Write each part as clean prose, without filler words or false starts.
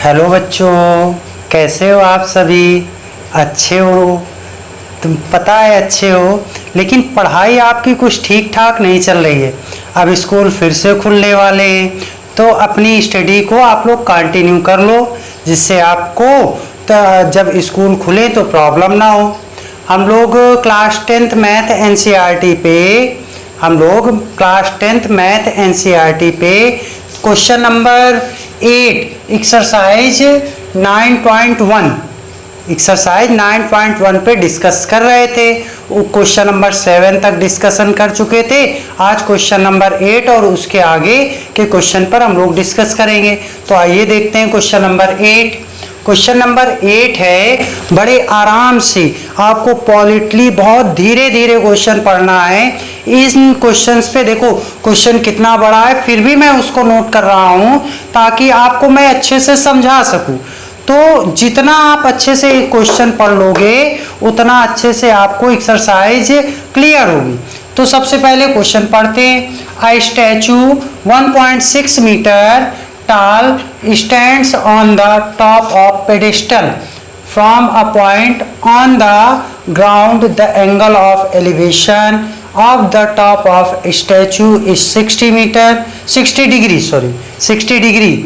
Hello बच्चों, कैसे हो आप सभी? अच्छे हो? तुम पता है अच्छे हो, लेकिन पढ़ाई आपकी कुछ ठीक ठाक नहीं चल रही है। अब स्कूल फिर से खुलने वाले हैं, तो अपनी स्टडी को आप लोग कंटिन्यू कर लो, जिससे आपको जब स्कूल खुले तो प्रॉब्लम ना हो। हम लोग क्लास 10th मैथ एनसीईआरटी पे क्वेश्चन नंबर 8 एक्सरसाइज 9.1 पे डिस्कस कर रहे थे। वो क्वेश्चन नंबर 7 तक डिस्कशन कर चुके थे। आज क्वेश्चन नंबर 8 और उसके आगे के क्वेश्चन पर हम लोग डिस्कस करेंगे। तो आइए देखते हैं क्वेश्चन नंबर 8। क्वेश्चन नंबर 8 है, बड़े आराम से आपको पॉलिटली बहुत धीरे धीरे क्वेश्चन पढ़ना है। इन क्वेश्चंस पे देखो क्वेश्चन कितना बड़ा है, फिर भी मैं उसको नोट कर रहा हूं ताकि आपको मैं अच्छे से समझा सकूं। तो जितना आप अच्छे से क्वेश्चन पढ़ लोगे उतना अच्छे से आपको एक्सरसाइज क्लियर होगी। तो सबसे पहले क्वेश्चन पढ़ते हैं। A statue 1.6 metre tall stands on the top of pedestal from a point on the ground. The angle of elevation of the top of statue is 60 degree,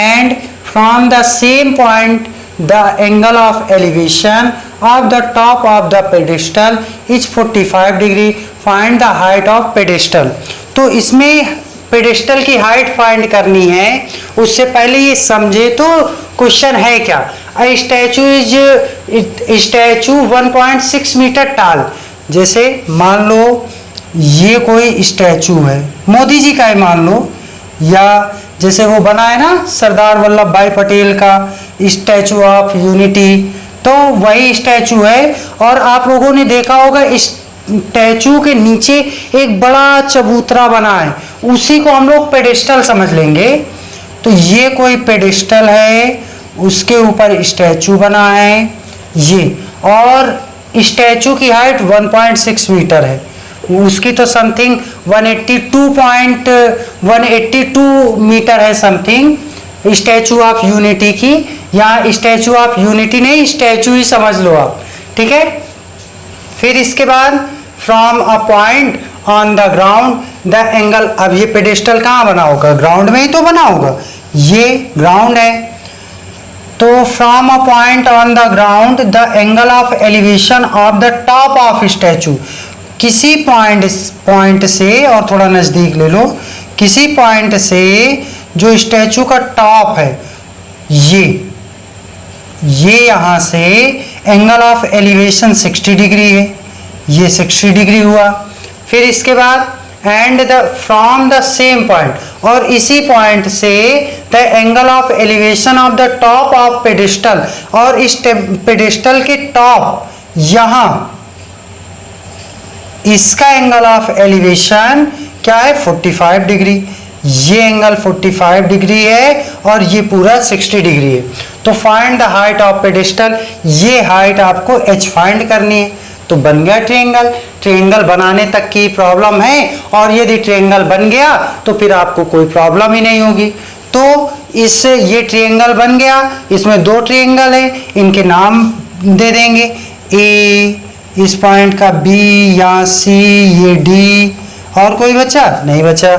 and from the same point the angle of elevation of the top of the pedestal is 45 degree. Find the height of pedestal. तो इसमें pedestal की height find करनी है। उससे पहले ये समझे तो क्वेश्चन है क्या। स्टैचू 1.6 मीटर टाल। जैसे मान लो ये कोई स्टैचू है, मोदी जी का है मान लो, या जैसे वो बना है ना सरदार वल्लभ भाई पटेल का स्टैचू ऑफ यूनिटी, तो वही स्टैचू है। और आप लोगों ने देखा होगा स्टैचू के नीचे एक बड़ा चबूतरा बना है, उसी को हम लोग पेडेस्टल समझ लेंगे। तो ये कोई पेडेस्टल है, उसके ऊपर स्टैचू बना है ये, और स्टैचू की हाइट 1.6 मीटर है। उसकी तो समथिंग 182 मीटर है समथिंग स्टैचू ऑफ यूनिटी की। या स्टैचू ऑफ यूनिटी नहीं, स्टैचू ही समझ लो आप, ठीक है। फिर इसके बाद from a point on the ground the angle. अब ये पेडेस्टल कहाँ बना होगा? ग्राउंड में ही तो बना होगा, ये ग्राउंड है। तो from a point on the ground the angle of elevation of the top of statute. किसी पॉइंट से, और थोड़ा नजदीक ले लो, किसी पॉइंट से जो स्टैचू का टॉप है ये यहां से एंगल ऑफ एलिवेशन 60 डिग्री है, ये 60 डिग्री हुआ। फिर इसके बाद and the from the same point, और इसी पॉइंट से the angle of elevation of the top of pedestal, और इस पेडेस्टल के टॉप यहां इसका एंगल ऑफ एलिवेशन क्या है? 45 डिग्री। ये एंगल 45 डिग्री है और ये पूरा 60 डिग्री है। तो find the height of pedestal. ये हाइट आपको h फाइंड करनी है। तो बन गया ट्रायंगल। ट्रायंगल बनाने तक की प्रॉब्लम है, और यदि ट्रायंगल बन गया तो फिर आपको कोई प्रॉब्लम ही नहीं होगी। तो इससे ये ट्रायंगल बन गया। इसमें दो ट्रायंगल है, इनके नाम दे देंगे। ए इस पॉइंट का B, या C, ये D, और कोई बचा? नहीं बचा।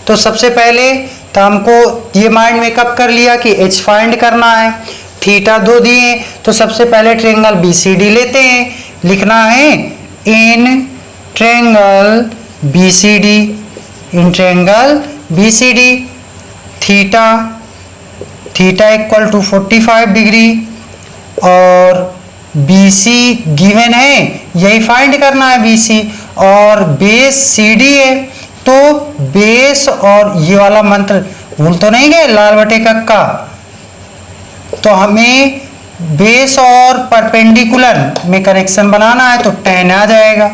तो सबसे पहले तो हमको ये माइंड मेकअप कर लिया कि h फाइंड करना है। थीटा 2 दिए, तो सबसे पहले ट्रायंगल BCD लेते हैं। लिखना है in triangle BCD theta equal to 45 degree, और BC गिवन है, यही फाइंड करना है BC, और बेस CD है। तो बेस, और ये वाला मंत्र भूल तो नहीं गए, लाल बटे कक्का। तो हमें बेस और परपेंडिकुलर में कनेक्शन बनाना है, तो tan आ जाएगा।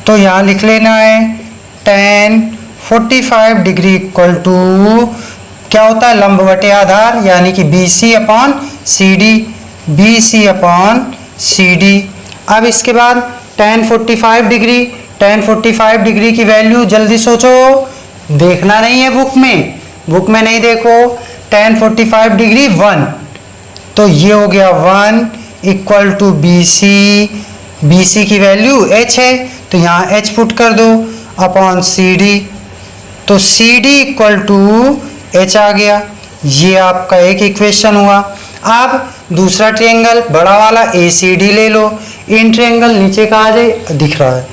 तो यहां लिख लेना है tan 45 डिग्री इक्वल टू क्या होता है? लंब बटे आधार, यानी कि BC अपॉन CD। अब इसके बाद tan 45 डिग्री की वैल्यू जल्दी सोचो, देखना नहीं है बुक में नहीं देखो। tan 45 डिग्री 1, तो ये हो गया 1 इक्वल टू BC, BC की वैल्यू h है तो यहाँ h पुट कर दो अपॉन CD, तो CD इक्वल टू h आ गया। ये आपका एक इक्वेशन हुआ। अब दूसरा ट्रायंगल बड़ा वाला ACD ले लो। इन ट्रायंगल नीचे का आ जाए, दिख रहा है,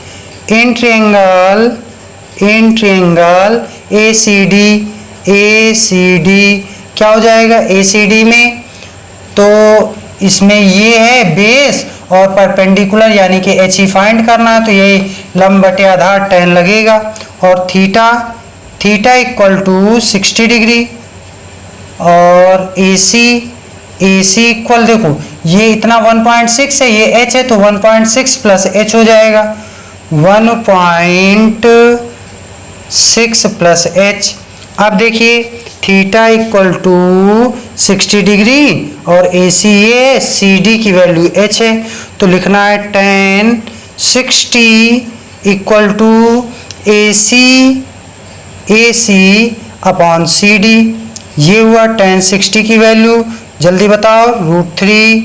इन ट्रायंगल ACD क्या हो जाएगा ACD में, तो इसमें ये है बेस और परपेंडिकुलर यानी कि एच ही फाइंड करना है, तो ये लंब बटे आधार tan लगेगा और थीटा इक्वल टू 60 डिग्री और AC इक्वल, देखो ये इतना 1.6 है, ये h है तो 1.6 प्लस h हो जाएगा 1.6 प्लस h। अब देखिए थीटा इक्वल टू 60 डिग्री और AC ये CD की वैल्यू h है, तो लिखना है tan 60 equal to AC upon CD। ये हुआ tan 60 की वैल्यू, जल्दी बताओ, √3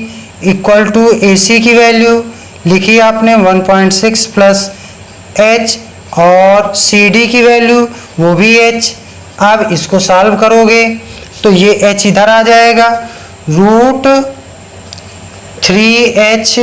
इक्वल टू AC की वैल्यू लिखी आपने 1.6 प्लस h और CD की वैल्यू वो भी h। अब इसको सॉल्व करोगे तो ये h इधर आ जाएगा, √3h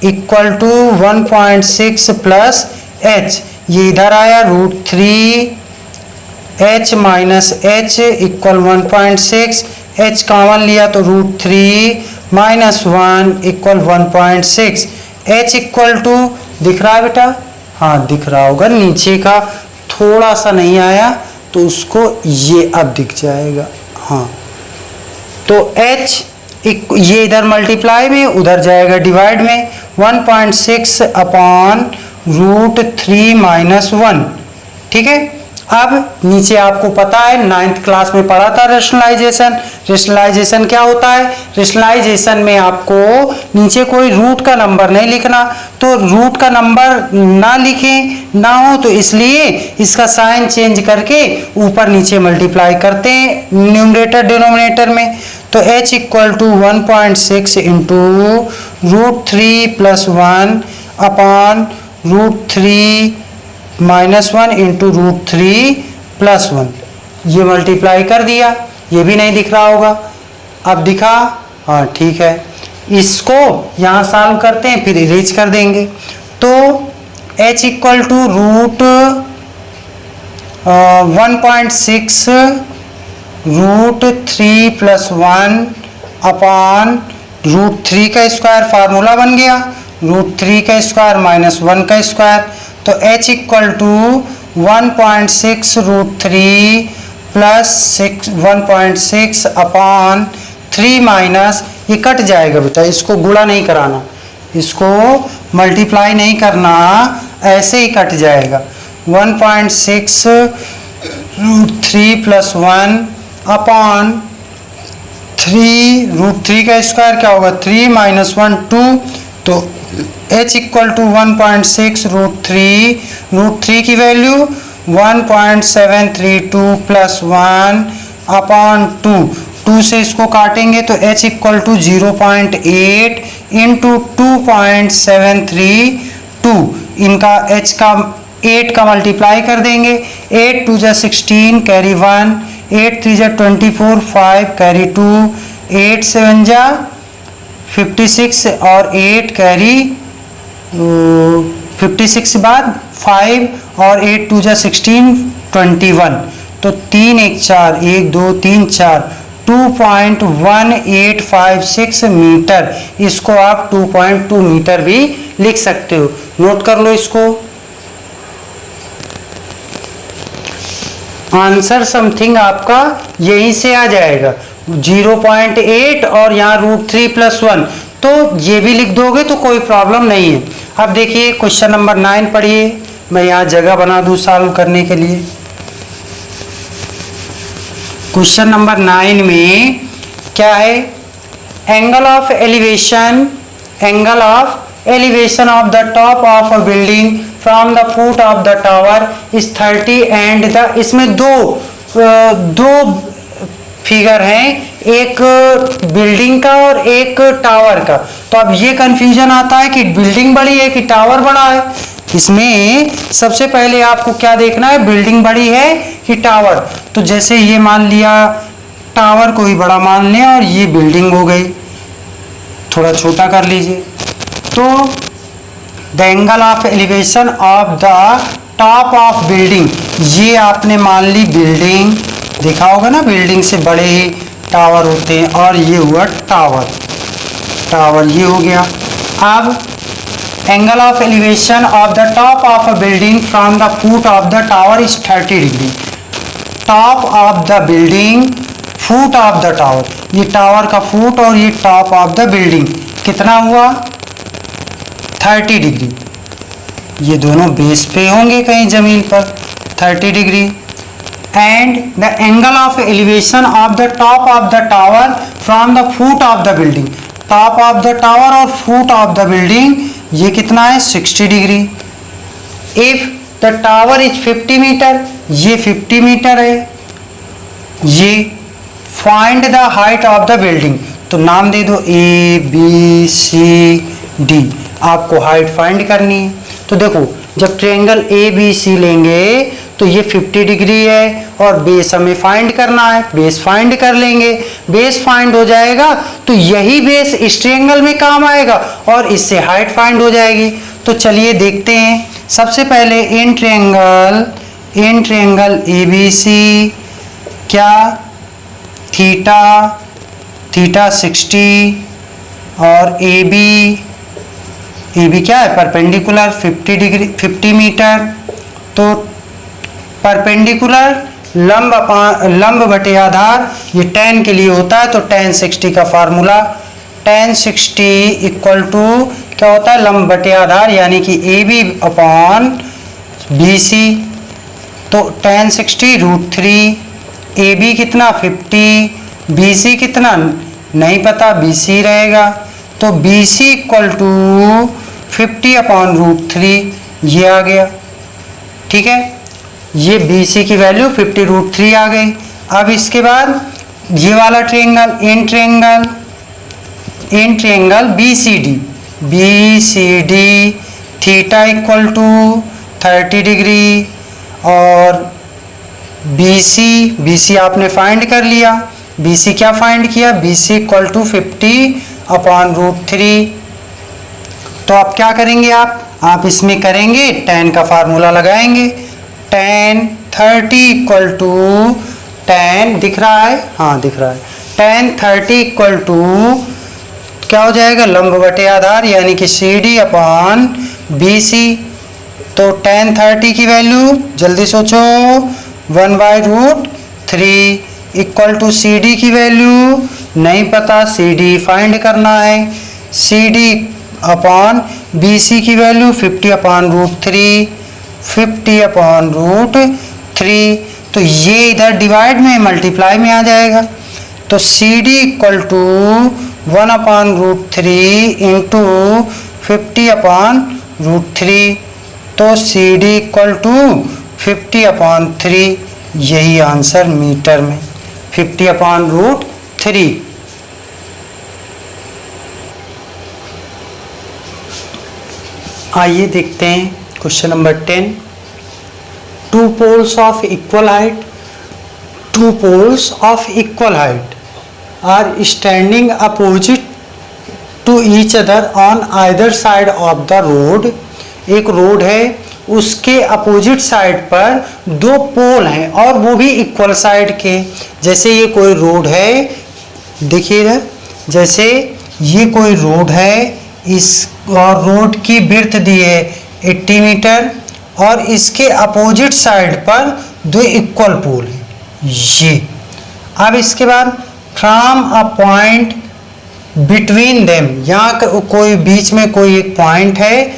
equal to 1.6 plus h, ये इधर आया √3h minus h equal 1.6, h common लिया तो √3 minus 1 equal 1.6, h equal to, दिख रहा है बेटा, हाँ दिख रहा होगा, नीचे का थोड़ा सा नहीं आया तो उसको ये अब दिख जाएगा, हाँ, तो h ये इधर मल्टीप्लाई में उधर जाएगा डिवाइड में, 1.6 अपॉन √3 माइनस 1, ठीक है। अब नीचे आपको पता है 9th क्लास में पढ़ा था रेशनलाइजेशन क्या होता है। रेशनलाइजेशन में आपको नीचे कोई रूट का नंबर नहीं लिखना, तो रूट का नंबर ना लिखें ना हो तो इसलिए इसका साइन चेंज करके ऊपर नीचे मल्टीप्लाई करते हैं न्यूमरेटर डिनोमिनेटर में, तो h equal to 1.6 into √3 plus 1 upon √3 minus 1 into √3 plus 1, ये मल्टीप्लाई कर दिया, ये भी नहीं दिख रहा होगा, अब दिखा, हाँ ठीक है। इसको यहाँ सॉल्व करते हैं फिर इरेज कर देंगे, तो h equal to √1.6 √3 plus 1 upon √3 का स्क्वायर, फार्मूला बन गया, √3 का स्क्वायर माइनस 1 का स्क्वायर, तो h equal to 1.6 √3 plus 1.6 upon 3 minus, ये कट जाएगा बेटा, इसको गुणा नहीं कराना, इसको मल्टीप्लाई नहीं करना, ऐसे ही कट जाएगा, 1.6 √3 प्लस 1 अपॉन 3 √3 का स्क्वायर क्या होगा 3 माइनस 1 2, तो h इक्वल टू 1.6 √3 की वैल्यू 1.732 प्लस 1 अपॉन 2 से इसको काटेंगे तो h इक्वल टू 0.8 इंटू 2.732, इनका h का 8 का मल्टीप्लाई कर देंगे, 8 2 जा 16 कैरी 1, 8 3 जा 24 5 कैरी 2, 8 7 जा 56 और 8 कैरी 56 बाद 5 और 8 2 जा 16 21, तो 3 1 4 1 2 3 4 2.1856 मीटर, इसको आप 2.2 मीटर भी लिख सकते हो, नोट कर लो इसको। आंसर समथिंग आपका यहीं से आ जाएगा 0.8 और यहाँ √3 प्लस 1, तो ये भी लिख दोगे तो कोई प्रॉब्लम नहीं है। अब देखिए क्वेश्चन नंबर 9 पढ़िए, मैं यहाँ जगह बना दूँ सॉल्व करने के लिए। क्वेश्चन नंबर 9 में क्या है, angle of elevation of the top of a building from the foot of the tower is 30 and the, इसमें दो फिगर है, एक बिल्डिंग का और एक टावर का। तो अब ये कंफ्यूजन आता है कि बिल्डिंग बड़ी है कि टावर बड़ा है। इसमें सबसे पहले आपको क्या देखना है, बिल्डिंग बड़ी है कि टावर। तो जैसे ये मान लिया टावर को ही बड़ा मान लें और ये बिल्डिंग हो गई, थोड़ा छोटा कर लीजिए। तो the angle of elevation of the top of building, ये आपने मान ली बिल्डिंग, देखा होगा ना बिल्डिंग से बड़े ही टावर होते हैं, और ये हुआ टावर, टावर ये हो गया। अब angle of elevation of the top of a building from the foot of the tower is 30 degree. Top of the building, foot of the tower, ये टावर का फुट और ये टॉप ऑफ द बिल्डिंग कितना हुआ, 30 degree. ये दोनों base पे होंगे कहीं जमीन पर, 30 degree. And the angle of elevation of the top of the tower from the foot of the building, top of the tower और फुट ऑफ द बिल्डिंग ये कितना है, 60 degree. If the tower is 50 metre, ये 50 metre है। ये find the height of the building, तो नाम दे दो ए बी सी डी, आपको हाइट फाइंड करनी है। तो देखो जब ट्रायंगल ए बी सी लेंगे तो ये 50 डिग्री है और बेस हमें फाइंड करना है, बेस फाइंड कर लेंगे। बेस फाइंड हो जाएगा तो यही बेस इस ट्रायंगल में काम आएगा और इससे हाइट फाइंड हो जाएगी। तो चलिए देखते हैं। सबसे पहले in triangle A B C क्या, थीटा 60 और ए बी क्या है, परपेंडिकुलर 50 डिग्री 50 मीटर। तो परपेंडिकुलर लंब बटे आधार, ये tan के लिए होता है, तो tan 60 का फार्मूला, tan 60 इक्वल टू क्या होता है, लंब बटे आधार यानी कि A B upon B C. तो tan 60 √3, ए बी कितना 50, बी सी कितना नहीं पता, बी सी रहेगा। तो B C equal to 50 upon √3, ये आ गया। ठीक है, ये बी सी की वैल्यू 50 √3 आ गई। अब इसके बाद ये वाला triangle, in triangle B C D theta equal to 30 degree और बी सी आपने फाइंड कर लिया। बी सी क्या फाइंड किया, B C equal to 50 upon √3। तो आप क्या करेंगे, आप इसमें करेंगे tan का फार्मूला लगाएंगे। tan 30 इक्वल टू tan, दिख रहा है, हाँ दिख रहा है, tan 30 इक्वल टू क्या हो जाएगा, लंब बटे आधार यानी कि C D upon B C. तो tan 30 की वैल्यू जल्दी सोचो, 1/√3 इक्वल टू सी डी की वैल्यू नहीं पता, सी डी फाइंड करना है। C D upon B C की वैल्यू 50 अपॉन √3, 50 अपॉन √3। तो ये इधर डिवाइड में मल्टीप्लाई में आ जाएगा। तो C D equal to 1 upon √3 into 50 upon √3। तो C D equal to 50 upon 3, यही आंसर मीटर में 50 अपॉन √3। आइए देखते हैं question number 10। Two poles of equal height are standing opposite to each other on either side of the road. एक road है, उसके opposite side पर दो पोल हैं और वो भी इक्वल साइड के। जैसे ये कोई रोड है, देखिए जैसे ये कोई रोड है, इस और रोड की विड्थ दी है 80 मीटर और इसके अपोजिट साइड पर दो इक्वल पोल हैं ये। अब इसके बाद from a point between them, यहाँ कोई बीच में कोई एक पॉइंट है।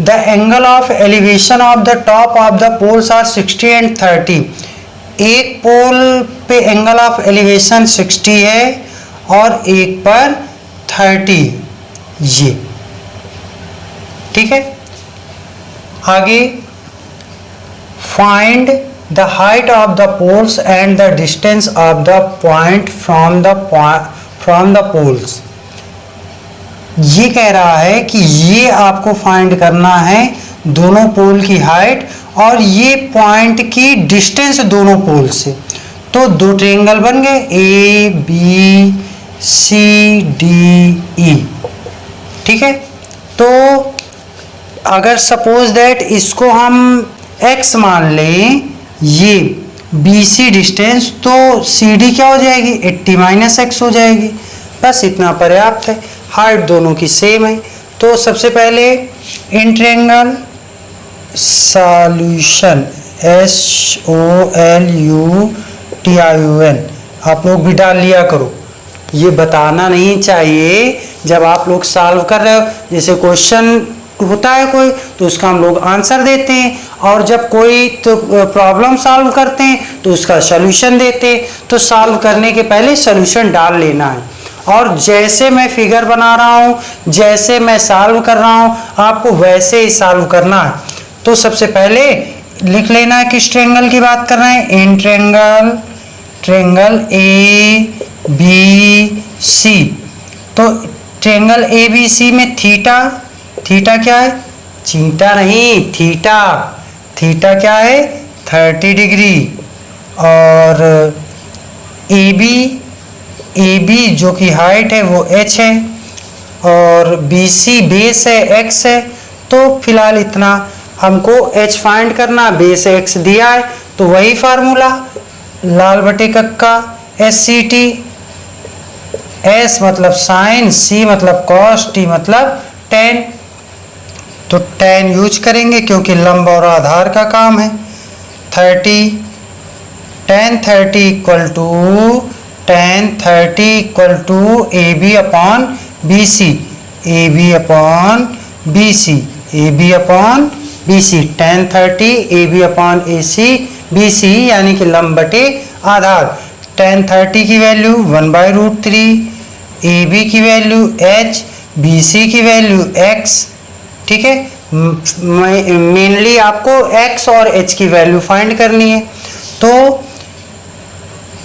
The angle of elevation of the top of the poles are 60 and 30। एक पोल पे एंगल ऑफ एलिवेशन 60 है और एक पर 30, ये ठीक है। आगे find the height of the poles and the distance of the point from the poles. ये कह रहा है कि ये आपको फाइंड करना है दोनों पोल की हाइट और ये पॉइंट की डिस्टेंस दोनों पोल से। तो दो ट्रायंगल बन गए ए बी सी डी ई, ठीक है। तो अगर सपोज दैट इसको हम x मान लें, ये BC डिस्टेंस, तो CD क्या हो जाएगी 80 माइनस x हो जाएगी। बस इतना पर्याप्त है, हाइट दोनों की सेम है। तो सबसे पहले इन ट्रायंगल सॉल्यूशन SOLUTION आप लोग भी डाल लिया करो, ये बताना नहीं चाहिए जब आप लोग सॉल्व कर रहे हो। जैसे क्वेश्चन होता है कोई तो उसका हम लोग आंसर देते हैं, और जब कोई तो प्रॉब्लम सॉल्व करते हैं तो उसका सॉल्यूशन देते हैं। तो सॉल्व करने के पहले सॉल्यूशन डाल लेना है, और जैसे मैं फिगर बना रहा हूँ, जैसे मैं सॉल्व कर रहा हूँ, आपको वैसे ही सॉल्व करना है। तो सबसे पहले लिख लेना है किस ट्रायंगल की बात कर रहे हैं, in triangle A B C. तो ट्रायंगल ए बी सी में थीटा क्या है, चीटा नहीं, थीटा क्या है 30 डिग्री। और ए बी जो कि हाइट है वो h है, और बी सी बेस है x है। तो फिलहाल इतना हमको h फाइंड करना, बेस x दिया है तो वही फार्मूला लाल बटे कक्का SCT, S मतलब साइन, C मतलब कॉस, T मतलब टेन। तो टेन यूज करेंगे क्योंकि लंब और आधार का काम है। 30 tan 30 equal to AB upon BC, tan 30 AB upon BC यानी कि लंब बटे आधार। tan 30 की वैल्यू 1/√3, AB की वैल्यू h, BC की वैल्यू x, ठीक है। मेनली आपको x और h की वैल्यू फाइंड करनी है। तो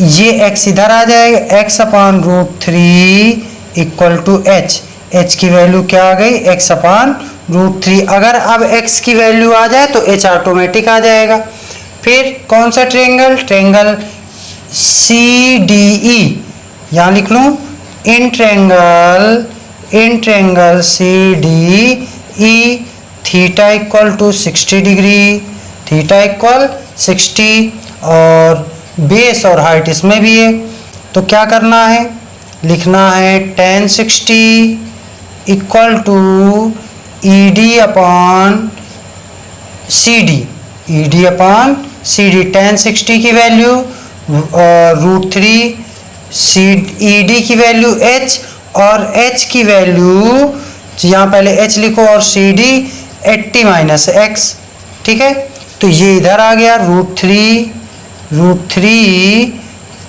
ये x इधर आ जाएगा, x upon √3 equal to h की वैल्यू क्या आ गई x अपॉन √3। अगर अब x की वैल्यू आ जाए तो h ऑटोमेटिक आ जाएगा। फिर कौन सा ट्रायंगल CDE, यहाँ लिख लूँ in triangle CDE theta equal to 60 degree, theta equal 60, और बेस और हाइट इसमें भी है। तो क्या करना है, लिखना है tan 60 equal to ED upon CD, tan 60 की वैल्यू √3, ED की वैल्यू h, और h की वैल्यू यहाँ पहले h लिखो और CD 80 माइनस x, ठीक है। तो ये इधर आ गया √3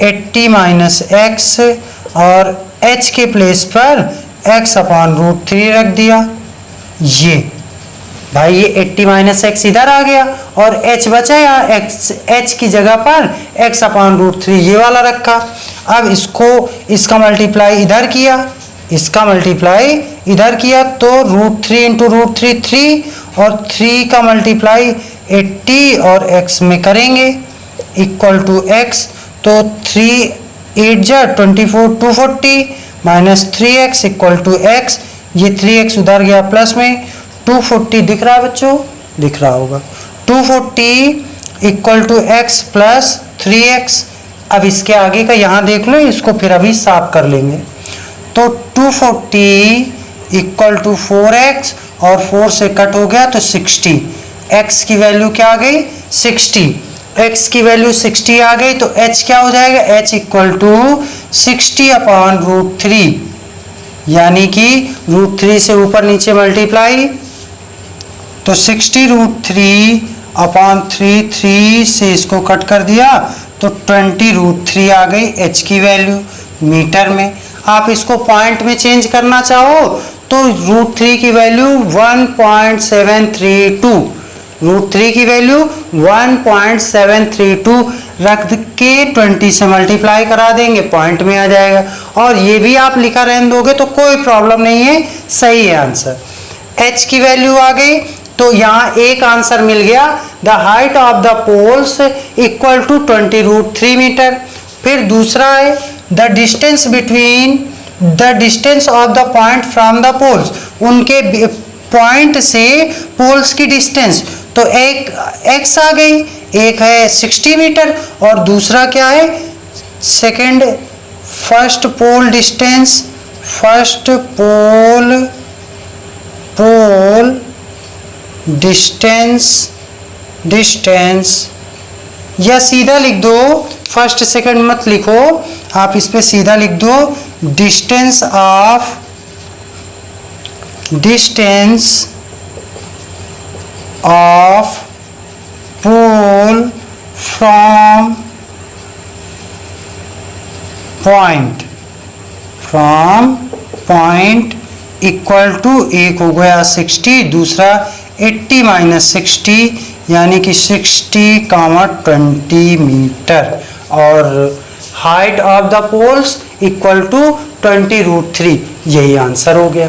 80 माइनस x, और h के प्लेस पर x अपॉन √3 रख दिया। ये भाई ये 80 माइनस x इधर आ गया और h बचा या h की जगह पर x अपॉन √3 ये वाला रखा। अब इसका मल्टीप्लाई इधर किया, इसका मल्टीप्लाई इधर किया, तो √3 इंटू √3 3, और 3 का मल्टीप्लाई 80 और x में करेंगे इक्वल टू x। तो 3 8 जा 24 240 minus 3x equal to x। ये 3x उधर गया प्लस में, 240 दिख रहा है बच्चों, दिख रहा होगा। 240 equal to x plus 3x। अब इसके आगे का यहाँ देख लो, इसको फिर अभी साफ कर लेंगे। तो 240 इक्वल टू 4x, और 4 से कट हो गया तो 60। x की वैल्यू क्या आ गई 60, x की वैल्यू 60 आ गई। तो h क्या हो जाएगा, h इक्वल टू 60 अपॉन √3, यानी कि √3 से ऊपर नीचे मल्टीप्लाई, तो 60 √3 अपॉन 3 से इसको कट कर दिया तो 20 √3 आ गई h की वैल्यू मीटर में। आप इसको पॉइंट में चेंज करना चाहो तो √3 की वैल्यू 1.732 √3 की वैल्यू 1.732 रख के 20 से मल्टीप्लाई करा देंगे, पॉइंट में आ जाएगा। और ये भी आप लिखा रहने दोगे तो कोई प्रॉब्लम नहीं है, सही है आंसर। h की वैल्यू आ गई, तो यहाँ एक आंसर मिल गया, the height of the poles equal to 20√3 metre. फिर दूसरा है the distance between the distance of the point from the poles, उनके पॉइंट से पोल्स की डिस्टेंस, तो एक x आ गई, एक है 60 मीटर और दूसरा क्या है second, first pole distance, first pole distance या सीधा लिख दो, फर्स्ट सेकंड मत लिखो, आप इस पे सीधा लिख दो distance of pole from point equal to, एक हो गया 60, दूसरा 80 माइनस 60 यानी कि 60, 20 मीटर। और height of the poles equal to 20√3, यही आंसर हो गया।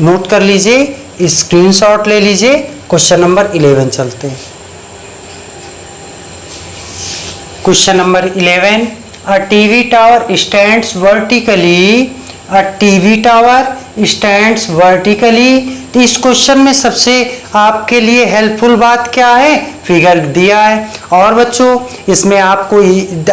नोट कर लीजिए, स्क्रीनशॉट ले लीजिए। क्वेश्चन नंबर 11 चलते हैं। Question number 11, a TV tower stands vertically. तो इस क्वेश्चन में सबसे आपके लिए हेल्पफुल बात क्या है, फिगर दिया है। और बच्चों इसमें आपको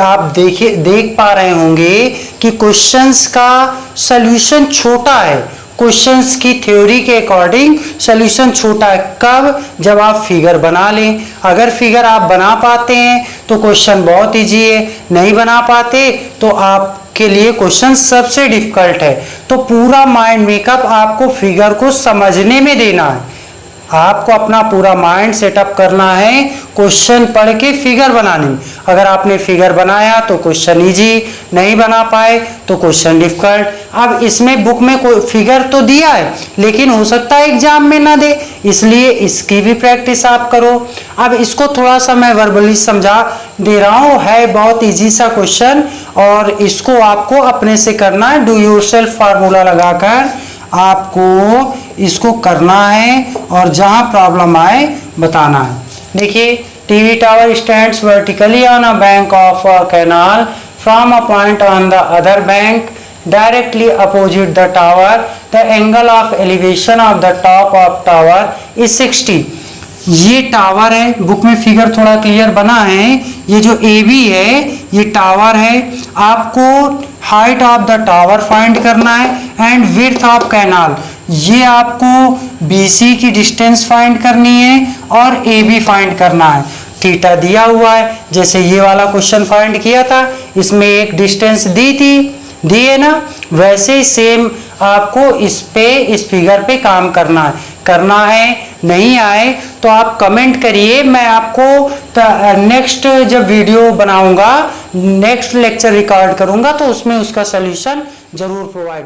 आप देख पा रहे होंगे कि क्वेश्चंस का सॉल्यूशन छोटा है, क्वेश्चंस की थ्योरी के अकॉर्डिंग सॉल्यूशन छोटा है। कब, जब आप फिगर बना लें। अगर फिगर आप बना पाते हैं तो क्वेश्चन बहुत इजी है, नहीं बना पाते तो आपके लिए क्वेश्चन सबसे डिफिकल्ट है। तो पूरा माइंड मेकअप आपको फिगर को समझने में देना है, आपको अपना पूरा माइंड सेटअप करना है क्वेश्चन पढ़ के फिगर बनाने में। अगर आपने फिगर बनाया तो क्वेश्चन इजी, नहीं बना पाए तो क्वेश्चन डिफिकल्ट। अब इसमें बुक में कोई फिगर तो दिया है लेकिन हो सकता है एग्जाम में ना दे, इसलिए इसकी भी प्रैक्टिस आप करो। अब इसको थोड़ा सा मैं वर्बली समझा दे रहा हूँ, है बहुत इजी सा क्वेश्चन और इसको आपको अपने से करना है। डू योरसेल्फ फार्मूला लगाकर आपको इसको करना है और जहां प्रॉब्लम आए बताना है। देखिए, TV tower stands vertically on a bank of a canal from a point on the other bank directly opposite the tower, the angle of elevation of the top of tower is 60। ये tower है, book में figure थोड़ा clear बना है। ये जो AB है ये टावर है, आपको height of the tower find करना है एंड विड्थ ऑफ कैनाल, ये आपको BC की डिस्टेंस फाइंड करनी है और AB फाइंड करना है। थीटा दिया हुआ है, जैसे ये वाला क्वेश्चन फाइंड किया था, इसमें एक डिस्टेंस दी है ना, वैसे ही सेम आपको इस फिगर पे काम करना है। नहीं आए तो आप कमेंट करिए, मैं आपको नेक्स्ट जब वीडियो बनाऊंगा, नेक्स्ट लेक्चर रिकॉर्ड करूंगा तो उसमें उसका सलूशन जरूर प्रोवाइड